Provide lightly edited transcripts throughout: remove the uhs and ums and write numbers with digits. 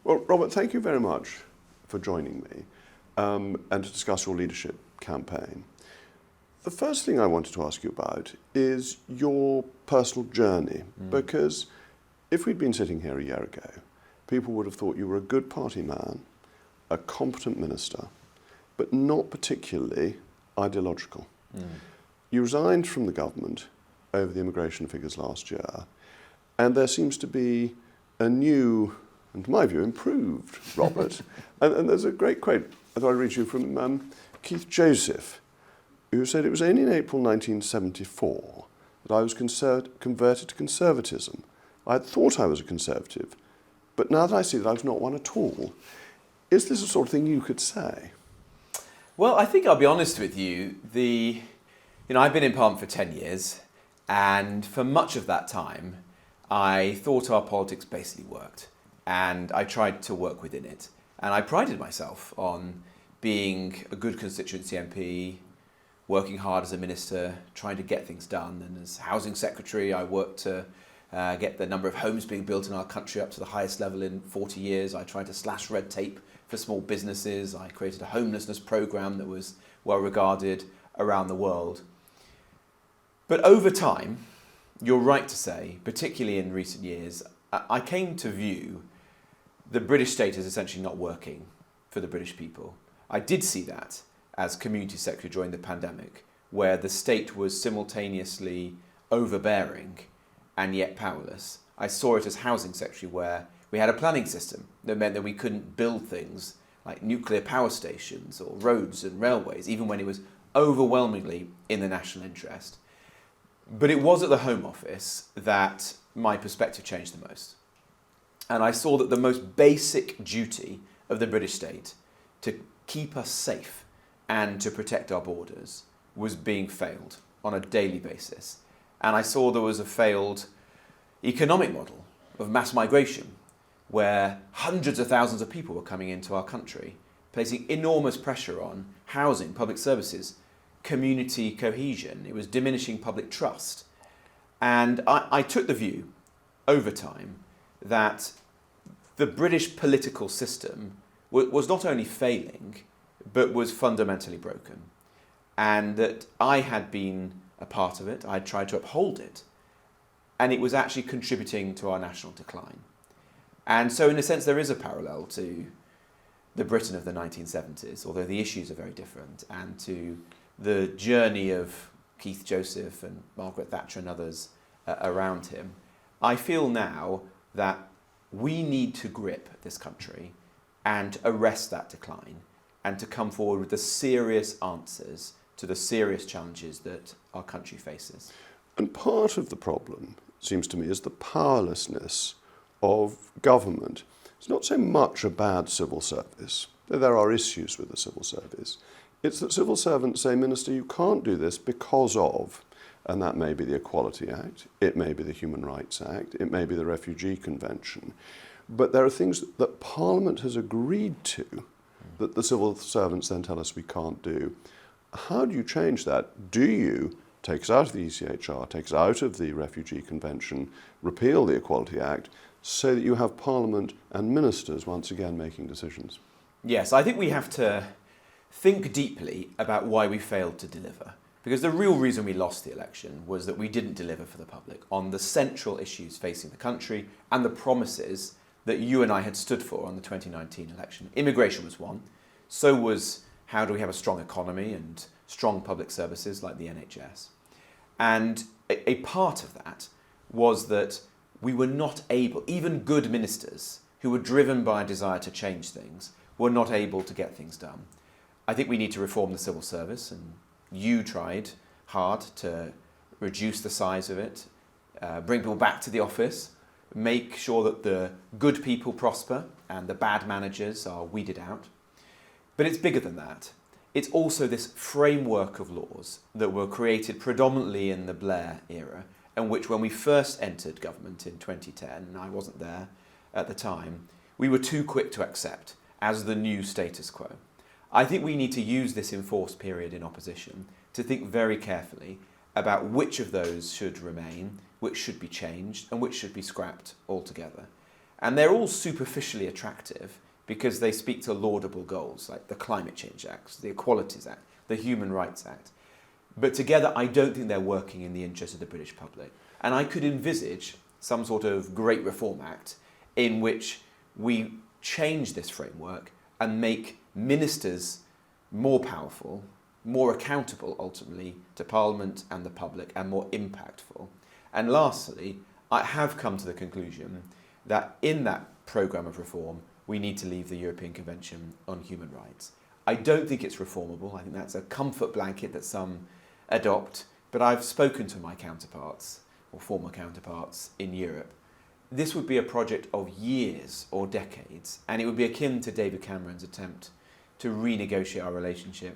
Well, Robert, thank you very much for joining me and to discuss your leadership campaign. The first thing I wanted to ask you about is your personal journey, because if we'd been sitting here a year ago, people would have thought you were a good party man, a competent minister, but not particularly ideological. You resigned from the government over the immigration figures last year, and there seems to be a new, and to my view, improved Robert. and there's a great quote I thought I'd read you from Keith Joseph, who said, "It was only in April 1974 that I was converted to conservatism. I had thought I was a conservative, but now that I see that I was not one at all." Is this the sort of thing you could say? Well, I think I'll be honest with you. I've been in Parliament for 10 years, and for much of that time, I thought our politics basically worked, and I tried to work within it. And I prided myself on being a good constituency MP, working hard as a minister, trying to get things done. And as Housing Secretary, I worked to get the number of homes being built in our country up to the highest level in 40 years. I tried to slash red tape for small businesses. I created a homelessness programme that was well regarded around the world. But over time, you're right to say, particularly in recent years, I came to view the British state as essentially not working for the British people. I did see that as Community Secretary during the pandemic, where the state was simultaneously overbearing and yet powerless. I saw it as Housing Secretary, where we had a planning system that meant that we couldn't build things like nuclear power stations or roads and railways, even when it was overwhelmingly in the national interest. But it was at the Home Office that my perspective changed the most. And I saw that the most basic duty of the British state to keep us safe and to protect our borders was being failed on a daily basis. And I saw there was a failed economic model of mass migration, where hundreds of thousands of people were coming into our country, placing enormous pressure on housing, public services, community cohesion. It was diminishing public trust. And I took the view over time that the British political system was not only failing, but was fundamentally broken. And that I had been a part of it, I had tried to uphold it, and it was actually contributing to our national decline. And so in a sense there is a parallel to the Britain of the 1970s, although the issues are very different, and to the journey of Keith Joseph and Margaret Thatcher and others around him. I feel now that we need to grip this country and arrest that decline and to come forward with the serious answers to the serious challenges that our country faces. And part of the problem, it seems to me, is the powerlessness of government. It's not so much a bad civil service, though there are issues with the civil service. It's that civil servants say, "Minister, you can't do this because of," and that may be the Equality Act, it may be the Human Rights Act, it may be the Refugee Convention, but there are things that Parliament has agreed to that the civil servants then tell us we can't do. How do you change that? Do you take us out of the ECHR, take us out of the Refugee Convention, repeal the Equality Act, so that you have Parliament and ministers once again making decisions? Yes, I think we have to think deeply about why we failed to deliver. Because the real reason we lost the election was that we didn't deliver for the public on the central issues facing the country and the promises that you and I had stood for on the 2019 election. Immigration was one. So was how do we have a strong economy and strong public services like the NHS. And a part of that was that we were not able, even good ministers who were driven by a desire to change things, were not able to get things done. I think we need to reform the civil service, and you tried hard to reduce the size of it, bring people back to the office, make sure that the good people prosper and the bad managers are weeded out. But it's bigger than that. It's also this framework of laws that were created predominantly in the Blair era, and which when we first entered government in 2010, and I wasn't there at the time, we were too quick to accept as the new status quo. I think we need to use this enforced period in opposition to think very carefully about which of those should remain, which should be changed, and which should be scrapped altogether. And they're all superficially attractive because they speak to laudable goals like the Climate Change Act, the Equalities Act, the Human Rights Act. But together, I don't think they're working in the interest of the British public. And I could envisage some sort of Great Reform Act in which we change this framework and make ministers more powerful, more accountable ultimately to Parliament and the public, and more impactful. And lastly, I have come to the conclusion that in that programme of reform, we need to leave the European Convention on Human Rights. I don't think it's reformable. I think that's a comfort blanket that some adopt. But I've spoken to my counterparts, or former counterparts, in Europe. This would be a project of years or decades, and it would be akin to David Cameron's attempt to renegotiate our relationship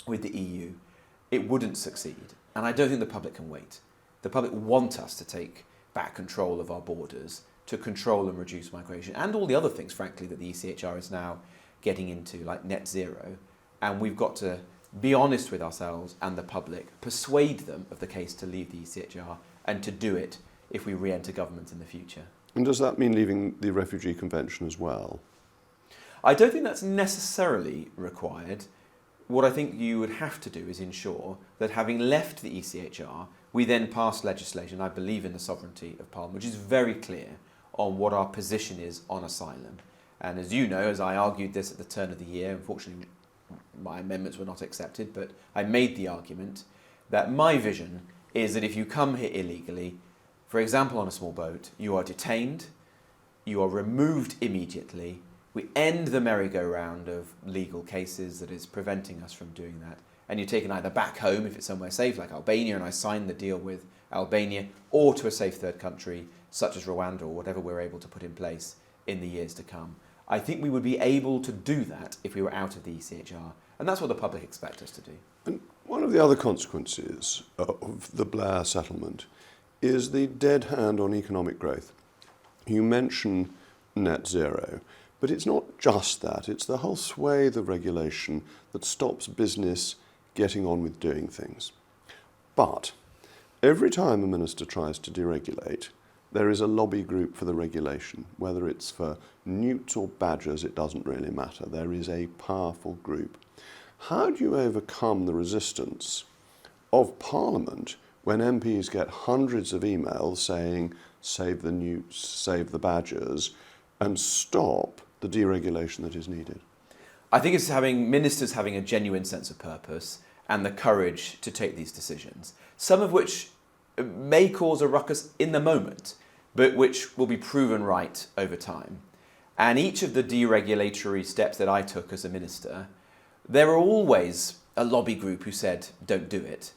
with the EU. It wouldn't succeed, and I don't think the public can wait. The public want us to take back control of our borders, to control and reduce migration, and all the other things, frankly, that the ECHR is now getting into, like net zero. And we've got to be honest with ourselves and the public, persuade them of the case to leave the ECHR, and to do it if we re-enter government in the future. And does that mean leaving the Refugee Convention as well? I don't think that's necessarily required. What I think you would have to do is ensure that having left the ECHR, we then pass legislation, I believe in the sovereignty of Parliament, which is very clear on what our position is on asylum. And as you know, as I argued this at the turn of the year, unfortunately my amendments were not accepted, but I made the argument that my vision is that if you come here illegally, for example on a small boat, you are detained, you are removed immediately, we end the merry-go-round of legal cases that is preventing us from doing that, and you're taken either back home if it's somewhere safe like Albania, and I signed the deal with Albania, or to a safe third country such as Rwanda or whatever we're able to put in place in the years to come. I think we would be able to do that if we were out of the ECHR, and that's what the public expect us to do. And one of the other consequences of the Blair settlement is the dead hand on economic growth. You mention net zero, but it's not just that, it's the whole swathe of regulation that stops business getting on with doing things. But every time a minister tries to deregulate, there is a lobby group for the regulation. Whether it's for newts or badgers, it doesn't really matter. There is a powerful group. How do you overcome the resistance of Parliament when MPs get hundreds of emails saying, save the newts, save the badgers, and stop the deregulation that is needed? I think it's ministers having a genuine sense of purpose and the courage to take these decisions, some of which may cause a ruckus in the moment, but which will be proven right over time. And each of the deregulatory steps that I took as a minister, there were always a lobby group who said, don't do it.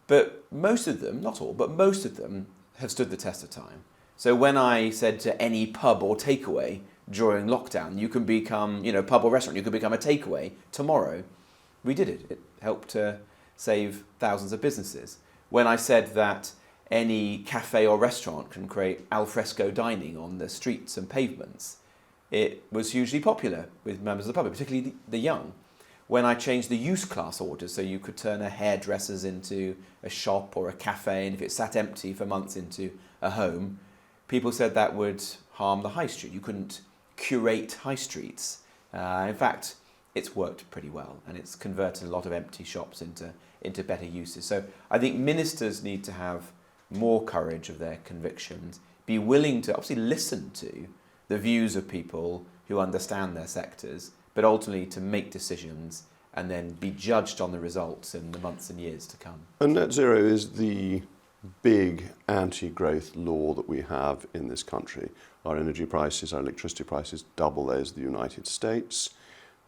But most of them, not all, but most of them have stood the test of time. So when I said to any pub or takeaway during lockdown, you can become, pub or restaurant, you can become a takeaway tomorrow, we did it. It helped to save thousands of businesses. When I said that any cafe or restaurant can create al fresco dining on the streets and pavements, it was hugely popular with members of the public, particularly the young. When I changed the use class orders so you could turn a hairdresser's into a shop or a cafe, and if it sat empty for months into a home, people said that would harm the high street. You couldn't curate high streets. In fact, it's worked pretty well, and it's converted a lot of empty shops into better uses. So I think ministers need to have more courage of their convictions, be willing to obviously listen to the views of people who understand their sectors, but ultimately to make decisions and then be judged on the results in the months and years to come. And net zero is the big anti-growth law that we have in this country. Our energy prices, our electricity prices double those of the United States.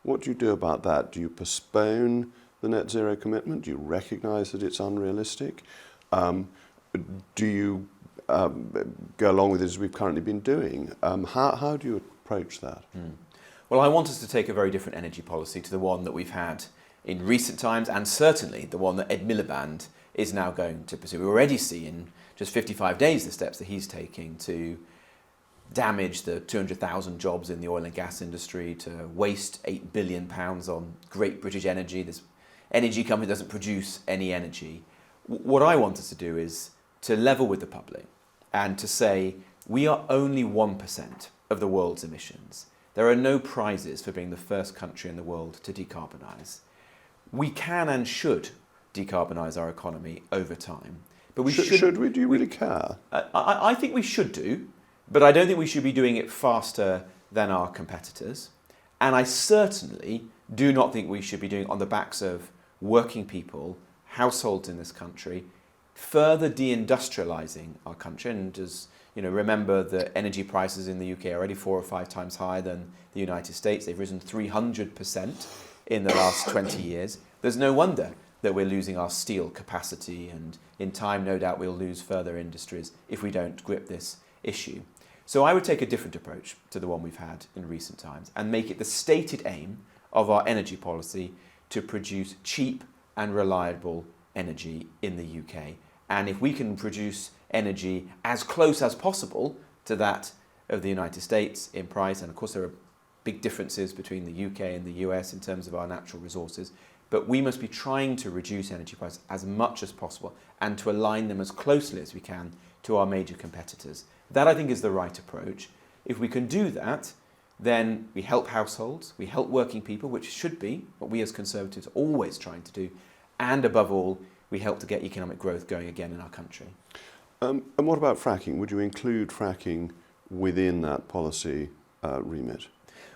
What do you do about that? Do you postpone the net zero commitment? Do you recognise that it's unrealistic? Do you go along with it as we've currently been doing? How do you approach that? Well, I want us to take a very different energy policy to the one that we've had in recent times, and certainly the one that Ed Miliband is now going to pursue. We already see in just 55 days the steps that he's taking to damage the 200,000 jobs in the oil and gas industry, to waste £8 billion on Great British Energy, this energy company that doesn't produce any energy. What I want us to do is to level with the public and to say we are only 1% of the world's emissions. There are no prizes for being the first country in the world to decarbonise. We can and should decarbonise our economy over time. But should we? Do you really care? I think we should do, but I don't think we should be doing it faster than our competitors. And I certainly do not think we should be doing it on the backs of working people, households in this country, further deindustrialising our country. And as you know, remember that energy prices in the UK are already 4 or 5 times higher than the United States. They've risen 300% in the last 20 years. There's no wonder that we're losing our steel capacity, and in time, no doubt, we'll lose further industries if we don't grip this issue. So I would take a different approach to the one we've had in recent times and make it the stated aim of our energy policy to produce cheap and reliable energy in the UK. And if we can produce energy as close as possible to that of the United States in price, and of course there are big differences between the UK and the US in terms of our natural resources, but we must be trying to reduce energy prices as much as possible and to align them as closely as we can to our major competitors. That, I think, is the right approach. If we can do that, then we help households, we help working people, which should be what we as Conservatives are always trying to do, and above all, we help to get economic growth going again in our country. And what about fracking? Would you include fracking within that policy remit?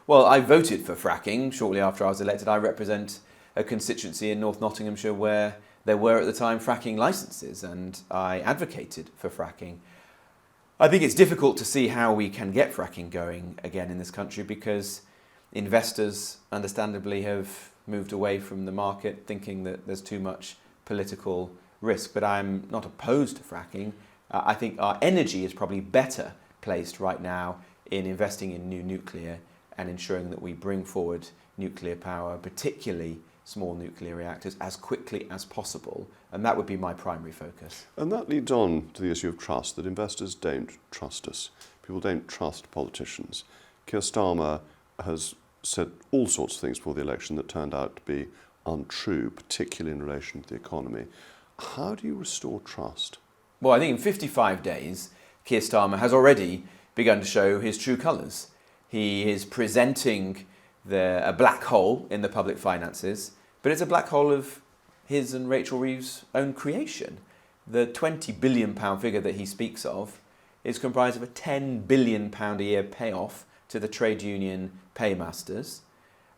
Well, I voted for fracking shortly after I was elected. I represent a constituency in North Nottinghamshire where there were at the time fracking licences, and I advocated for fracking. I think it's difficult to see how we can get fracking going again in this country because investors understandably have moved away from the market thinking that there's too much political risk. But I'm not opposed to fracking. I think our energy is probably better placed right now in investing in new nuclear and ensuring that we bring forward nuclear power, particularly small nuclear reactors, as quickly as possible. And that would be my primary focus. And that leads on to the issue of trust, that investors don't trust us. People don't trust politicians. Keir Starmer has said all sorts of things before the election that turned out to be untrue, particularly in relation to the economy. How do you restore trust? Well, I think in 55 days, Keir Starmer has already begun to show his true colours. He is presenting a black hole in the public finances, but it's a black hole of his and Rachel Reeves' own creation. The £20 billion figure that he speaks of is comprised of a £10 billion a year payoff to the trade union paymasters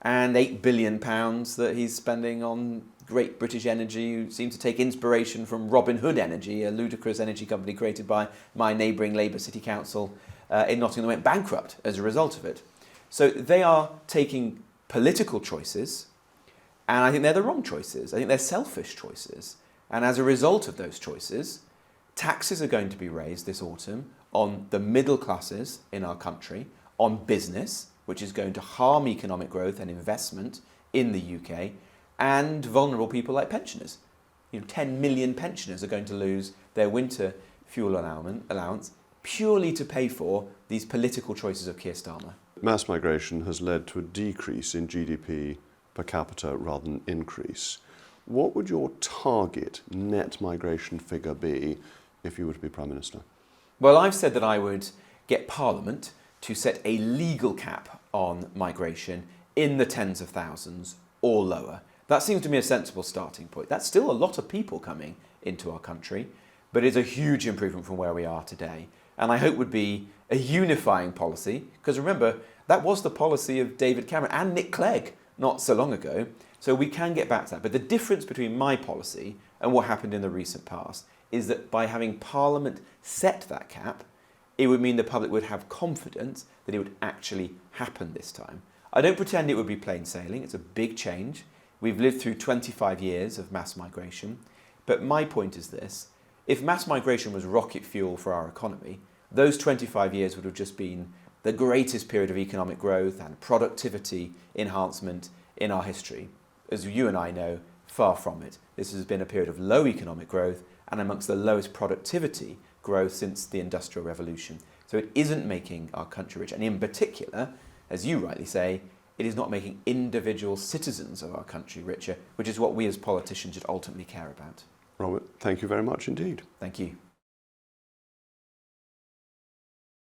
and £8 billion that he's spending on Great British Energy, who seems to take inspiration from Robin Hood Energy, a ludicrous energy company created by my neighbouring Labour City Council in Nottingham that went bankrupt as a result of it. So they are taking political choices, and I think they're the wrong choices. I think they're selfish choices. And as a result of those choices, taxes are going to be raised this autumn on the middle classes in our country, on business, which is going to harm economic growth and investment in the UK, and vulnerable people like pensioners. 10 million pensioners are going to lose their winter fuel allowance purely to pay for these political choices of Keir Starmer. Mass migration has led to a decrease in GDP per capita rather than increase. What would your target net migration figure be if you were to be Prime Minister? Well, I've said that I would get Parliament to set a legal cap on migration in the tens of thousands or lower. That seems to me a sensible starting point. That's still a lot of people coming into our country, but it's a huge improvement from where we are today. And I hope would be a unifying policy, because remember, that was the policy of David Cameron and Nick Clegg not so long ago. So we can get back to that. But the difference between my policy and what happened in the recent past is that by having Parliament set that cap, it would mean the public would have confidence that it would actually happen this time. I don't pretend it would be plain sailing. It's a big change. We've lived through 25 years of mass migration. But my point is this: if mass migration was rocket fuel for our economy, those 25 years would have just been the greatest period of economic growth and productivity enhancement in our history. As you and I know, far from it. This has been a period of low economic growth and amongst the lowest productivity growth since the Industrial Revolution. So it isn't making our country rich. And in particular, as you rightly say, it is not making individual citizens of our country richer, which is what we as politicians should ultimately care about. Robert, thank you very much indeed. Thank you.